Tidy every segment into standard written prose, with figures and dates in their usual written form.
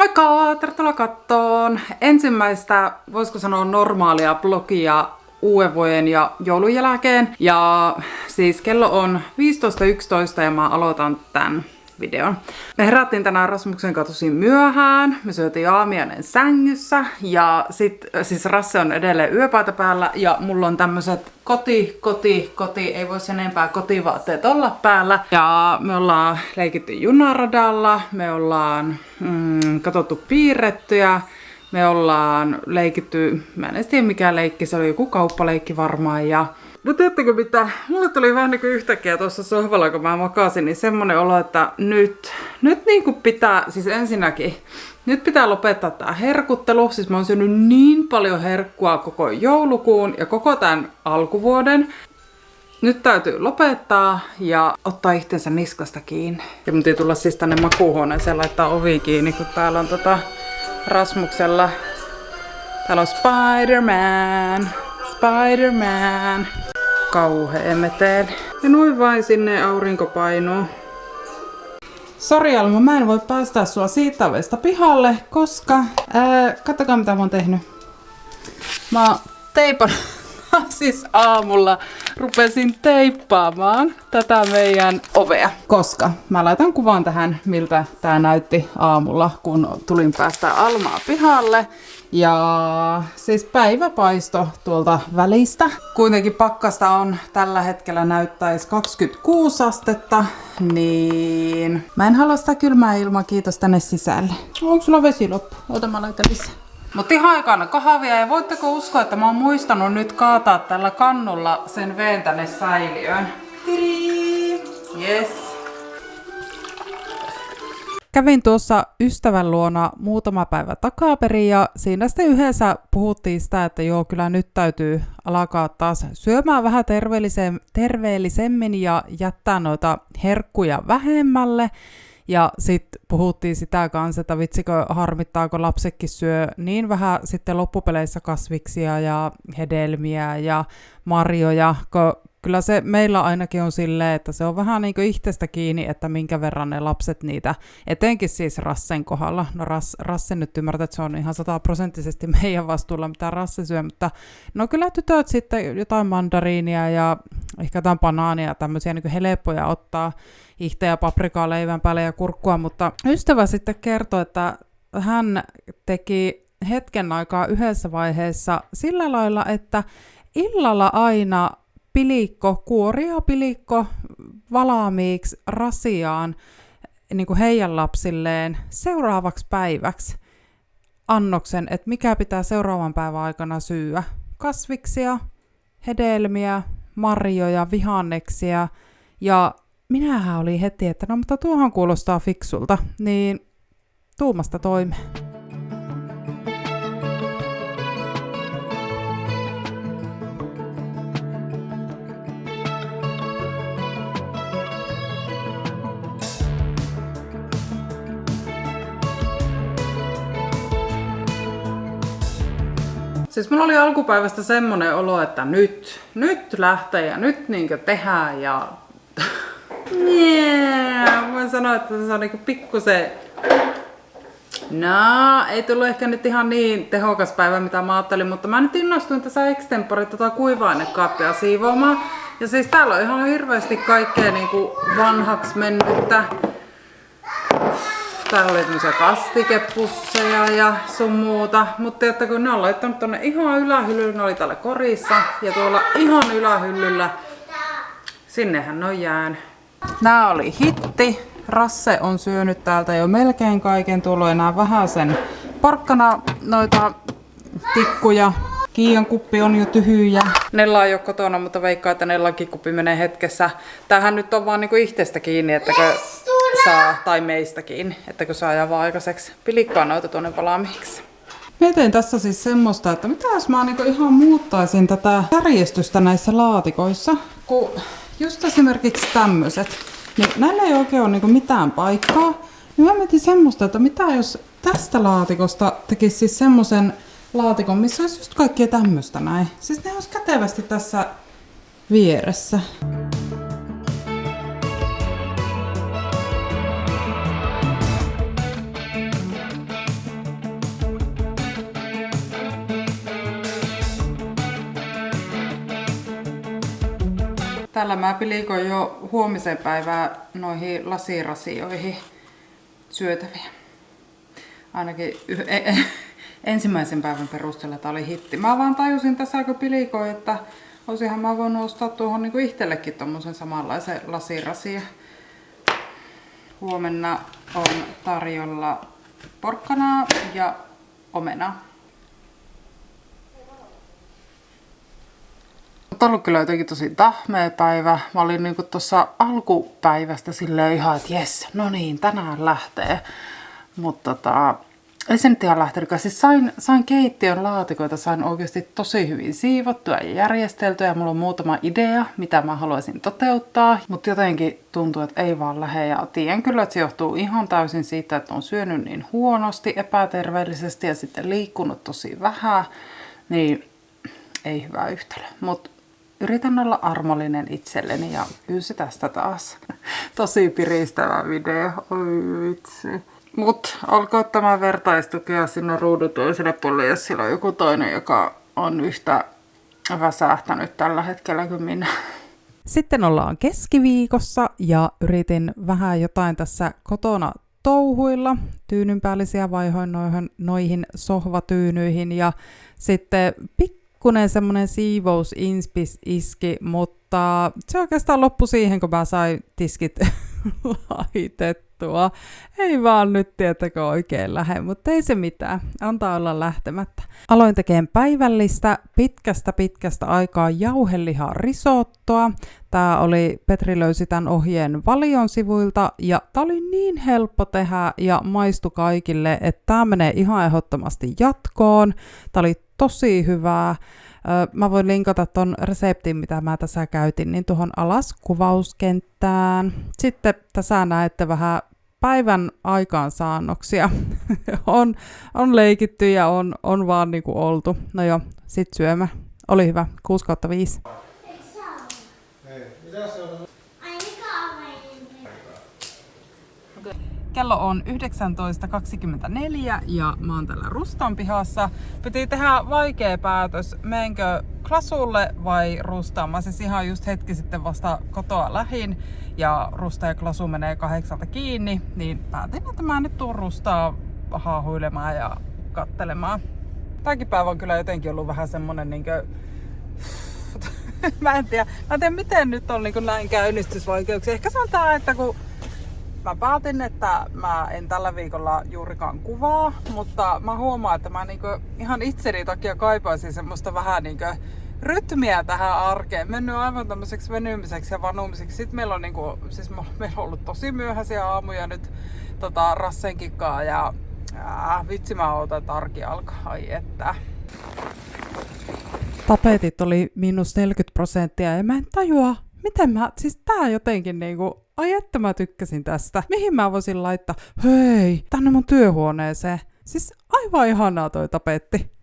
Moikka! Tervetuloa kattoon ensimmäistä, voisiko sanoa normaalia blogia uuden vuoden ja joulun jälkeen. Ja siis kello on 15.11 ja mä aloitan tän videon. Me herättiin tänään Rasmuksen kanssa tosi myöhään. Me syötiin aamiainen sängyssä ja siis Rasse on edelleen yöpaita päällä ja mulla on tämmöset koti, ei voisi enempää kotivaatteet olla päällä. Ja me ollaan leikitty junaradalla, me ollaan katsottu piirrettyjä, me ollaan leikitty, mä en tiedä mikä leikki, se oli joku kauppaleikki varmaan ja no tiedättekö mitä? Mulle tuli vähän niinku yhtäkkiä tuossa sohvalla, kun mä makasin, niin semmonen olo, että nyt niinku pitää, siis ensinnäkin, nyt pitää lopettaa tää herkuttelu. Siis mä oon syönyt niin paljon herkkua koko joulukuun ja koko tämän alkuvuoden. Nyt täytyy lopettaa ja ottaa itsensä niskasta kiinni. Ja mun tulla siis tänne makuuhuoneeseen laittaa ovi kiinni, kun täällä on Rasmuksella. Täällä on Spider-Man. Kauhea meteli. Ja noin vain sinne aurinko painuu. Sori Alma, mä en voi päästää sua siitä ovesta pihalle, koska... katsokaa mitä mä oon tehnyt. Mä oon siis aamulla rupesin teippaamaan tätä meidän ovea. Koska mä laitan kuvan tähän, miltä tää näytti aamulla, kun tulin päästä Almaa pihalle. Ja siis päivä paisto tuolta välistä. Kuitenkin pakkasta on tällä hetkellä näyttäisi 26 astetta. Niin mä en halua sitä kylmää ilmaa, kiitos, tänne sisälle. Onko sulla vesi loppu? Ota mä laitan lisää. Mutta ihan aikana kahvia ja voitteko uskoa, että mä oon muistanut nyt kaataa tällä kannulla sen veen tänne säiliöön. Yes. Kävin tuossa ystävän luona muutama päivä takaperin ja siinä sitten yhdessä puhuttiin sitä, että joo, kyllä nyt täytyy alkaa taas syömään vähän terveellisemmin ja jättää noita herkkuja vähemmälle. Ja sitten puhuttiin sitä kanssa, että vitsikö harmittaa, kun lapsetkin syö niin vähän sitten loppupeleissä kasviksia ja hedelmiä ja marjoja, kun kyllä se meillä ainakin on silleen, että se on vähän niin kuin itsestä kiinni, että minkä verran ne lapset niitä, etenkin siis Rassen kohdalla. No Rasse nyt ymmärtää, että se on ihan 100% meidän vastuulla, mitä Rasse syö, mutta no kyllä tytöt sitten jotain mandariinia ja ehkä jotain banaania ja tämmöisiä niin kuin helppoja ottaa ihte ja paprikaa leivän päälle ja kurkkua, mutta ystävä sitten kertoi, että hän teki hetken aikaa yhdessä vaiheessa sillä lailla, että illalla aina kuoria pilikko valmiiksi rasiaan niin kuin heidän lapsilleen seuraavaksi päiväksi annoksen, että mikä pitää seuraavan päivän aikana syödä. Kasviksia, hedelmiä, marjoja, vihanneksia ja minähän olin heti, että no mutta tuohon kuulostaa fiksulta, niin tuumasta toimeen. Siis mulla oli alkupäivästä semmonen olo, että nyt lähtee ja nyt niinkö tehdään ja... Voin sanoa, että se on niinku pikkusen... No, ei tullut ehkä nyt ihan niin tehokas päivä, mitä mä ajattelin, mutta mä nyt innostuin tässä extempore kuiva-ainekaappia siivoamaan. Ja siis täällä on ihan hirveästi kaikkea niinku vanhaksi mennyttä. Täällä oli tämmöisiä kastikepusseja ja sun muuta, mutta että kun ne on laittanut tonne ihan ylähyllylle, ne oli täällä korissa ja tuolla ihan ylähyllyllä, sinnehän ne on jäänyt. Nää oli hitti. Rasse on syönyt täältä jo melkein kaiken, tullut enää vähän sen porkkana noita tikkuja. Kiian kuppi on jo tyhjä. Nella ei ole kotona, mutta veikkaa, että Nellankin kuppi menee hetkessä. Tämähän nyt on vaan niinku itsestä kiinni, ettäkö saa, tai meistä kiinni, ettäkö saa jää vaan aikaiseksi pilikkaa noita tuonne valmiiksi. Mietin tässä siis semmoista, että mitä jos mä niinku ihan muuttaisin tätä järjestystä näissä laatikoissa, kun just esimerkiksi tämmöset, niin näillä ei oikein ole niinku mitään paikkaa. Niin mä mietin semmoista, että mitä jos tästä laatikosta tekisi siis semmosen laatikon, missä olisi just kaikkea tämmöstä näin. Siis ne olisi kätevästi tässä vieressä. Täällä mä pilikoin jo huomisen päivään noihin lasirasioihin syötäviä. Ainakin ensimmäisen päivän perusteella tää oli hitti. Mä vaan tajusin tässä kun pilikoin, että olisinhan mä voinut ostaa tuohon niinku itsellekin tommosen samanlaisen lasirasia. Huomenna on tarjolla porkkanaa ja omenaa. On ollut kyllä jotenkin tosi tahmea päivä. Mä olin niinku tuossa alkupäivästä silleen ihan, että jes, no niin, tänään lähtee. Mutta ei se nyt ihan lähtenytkään. Siis sain keittiön laatikoita, sain oikeasti tosi hyvin siivottua ja järjesteltyä. Ja mulla on muutama idea, mitä mä haluaisin toteuttaa. Mutta jotenkin tuntuu, että ei vaan lähde. Ja tiedän kyllä, että se johtuu ihan täysin siitä, että on syönyt niin huonosti, epäterveellisesti ja sitten liikkunut tosi vähän. Niin ei hyvä yhtälö. Mutta yritän olla armollinen itselleni ja pyysi tästä taas. Tosi piristävä video. Oi vitsi. Mut olkoon tämä vertaistukea sinne ruudun toiselle puolelle, jos sillä on joku toinen, joka on yhtä väsähtänyt tällä hetkellä kuin minä. Sitten ollaan keskiviikossa ja yritin vähän jotain tässä kotona touhuilla. Tyynynpäällisiä vaihoin noihin sohvatyynyihin ja sitten pikkuinen semmonen siivousinspis iski, mutta se oikeastaan loppui siihen, kun mä sain tiskit laitettua. Ei vaan nyt tietäkö oikein lähde, mutta ei se mitään. Antaa olla lähtemättä. Aloin tekemään päivällistä pitkästä aikaa jauhelihaa risottoa. Petri löysi tämän ohjeen Valion sivuilta ja tää oli niin helppo tehdä ja maistu kaikille, että tää menee ihan ehdottomasti jatkoon. Tää oli tosi hyvää. Mä voin linkata ton reseptin, mitä mä tässä käytin, niin tuohon alas kuvauskenttään. Sitten tässä näette vähän päivän aikaansaannoksia. on leikitty ja on vaan niinku oltu. No joo, sit syömä. Oli hyvä. 6/5. Kello on 19.24 ja mä oon täällä Rustan pihassa. Piti tehdä vaikea päätös, meenkö Klasulle vai Rustaan. Mä siis ihan just hetki sitten vasta kotoa lähin ja Rusta ja Klasu menee 8 kiinni, niin päätin, että mä nyt tuun Rustaa haahuilemaan ja kattelemaan. Tääkin päivä on kyllä jotenkin ollut vähän semmonen niinkö... mä en tiedä miten nyt on niin näin käynnistysvaikeuksia. Ehkä se on tää, että kun mä päätin, että mä en tällä viikolla juurikaan kuvaa, mutta mä huomaan, että mä niinku ihan itseni takia kaipaisin semmoista vähän niinku rytmiä tähän arkeen. Mennyt aivan tämmöiseksi venymiseksi ja vanumiseksi. Sitten meillä on meillä on ollut tosi myöhäisiä aamuja nyt Rassen kikkaa ja vitsi mä ootan, että arki alkaa. Ai että. Tapetit oli -40% ja mä en tajua, miten tää jotenkin niinku, ai että mä tykkäsin tästä. Mihin mä voisin laittaa? Hei, tänne mun työhuoneeseen. Siis aivan ihanaa toi tapetti.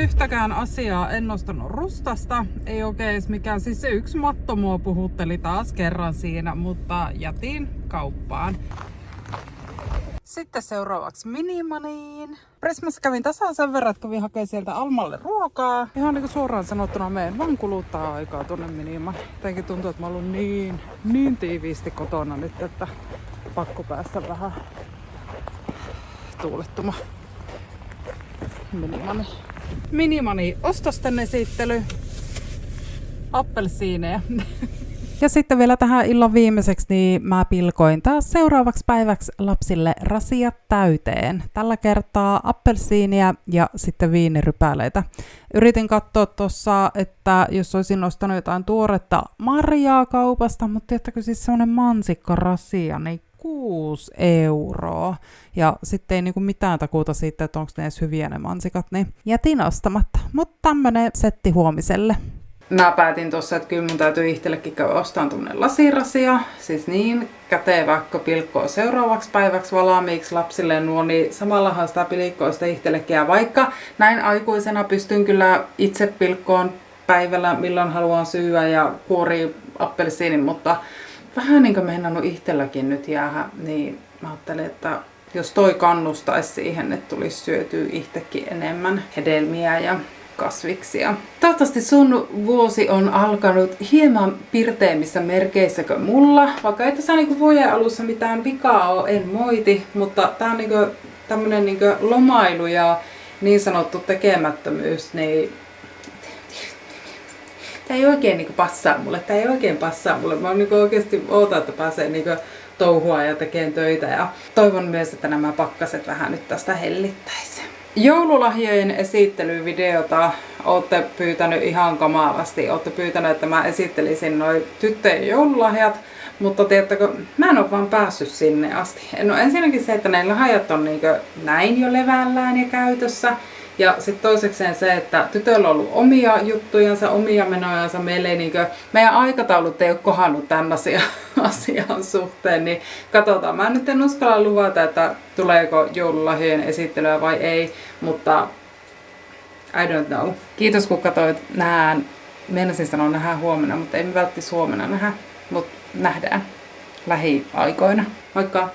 Yhtäkään asiaa en nostanut Rustasta. Ei oikein edes mikään. Siis se yksi matto mua puhutteli taas kerran siinä, mutta jätin kauppaan. Sitten seuraavaksi Minimaniin. Prismassa kävin tasan sen verran, että kävin hakea sieltä Almalle ruokaa. Ihan niin kuin suoraan sanottuna meen vaan kuluttaa aikaa tuonne Minimaniin. Jotenkin tuntuu, että mä oon niin tiiviisti kotona nyt, että pakko päästä vähän tuulettumaan. Minimani ostosten esittely. Appelsiineja. Ja sitten vielä tähän illan viimeiseksi, niin mä pilkoin taas seuraavaksi päiväksi lapsille rasiat täyteen. Tällä kertaa appelsiinia ja sitten viinirypäleitä. Yritin katsoa tuossa, että jos olisin ostanut jotain tuoretta marjaa kaupasta, mutta tiettäkö siis semmonen mansikkarasia, niin 6 €. Ja sitten ei niinku mitään takuuta siitä, että onko ne edes hyviä ne mansikat, niin jätin ostamatta. Mutta tämmönen setti huomiselle. Mä päätin tuossa, että kyllä mun täytyy itsellekin käydä ostamaan tuommoinen lasirasia. Siis niin kätevä, kun pilkkoo seuraavaksi päiväksi valmiiksi lapsille nuo, niin samallahan sitä pilkkoa sitä itsellekin. Ja vaikka näin aikuisena pystyn kyllä itse pilkkoon päivällä, milloin haluan syödä ja kuoria appelsiinin, mutta vähän niin kuin meinannut itselläkin nyt jäädä, niin mä ajattelin, että jos toi kannustaisi siihen, että tulisi syötyä itsekin enemmän hedelmiä ja kasviksia. Toivottavasti sun vuosi on alkanut hieman pirteemmissä merkeissä kuin mulla. Vaikka ei tässä niinku vuoden alussa mitään vikaa ole, en moiti, mutta tää on niinku tämmönen niinku lomailu ja niin sanottu tekemättömyys, niin tää ei oikein niinku passaa mulle. Tää ei oikein passaa mulle. Mä niinku oikeesti ootan, että pääsee niinku touhua ja tekemään töitä ja toivon myös, että nämä pakkaset vähän nyt tästä hellittäisi. Joululahjojen esittelyvideota ootte pyytänyt ihan kamaavasti. Ootte pyytänyt, että mä esittelisin noi tyttöjen joululahjat, mutta tiedättekö, mä en oo vaan päässyt sinne asti. No ensinnäkin se, että ne lahjat on niinku näin jo levällään ja käytössä. Ja sitten toisekseen se, että tytöllä on ollut omia juttujansa, omia menojansa, meidän aikataulut ei ole kohannut tämän asian suhteen, niin katsotaan. Mä nyt en uskalla luvata, että tuleeko joululahjojen esittelyä vai ei, mutta I don't know. Kiitos kun katsoit. Meinasin sanoa nähdään huomenna, mutta ei me välttis huomenna nähdä, mutta nähdään lähiaikoina. Moikka!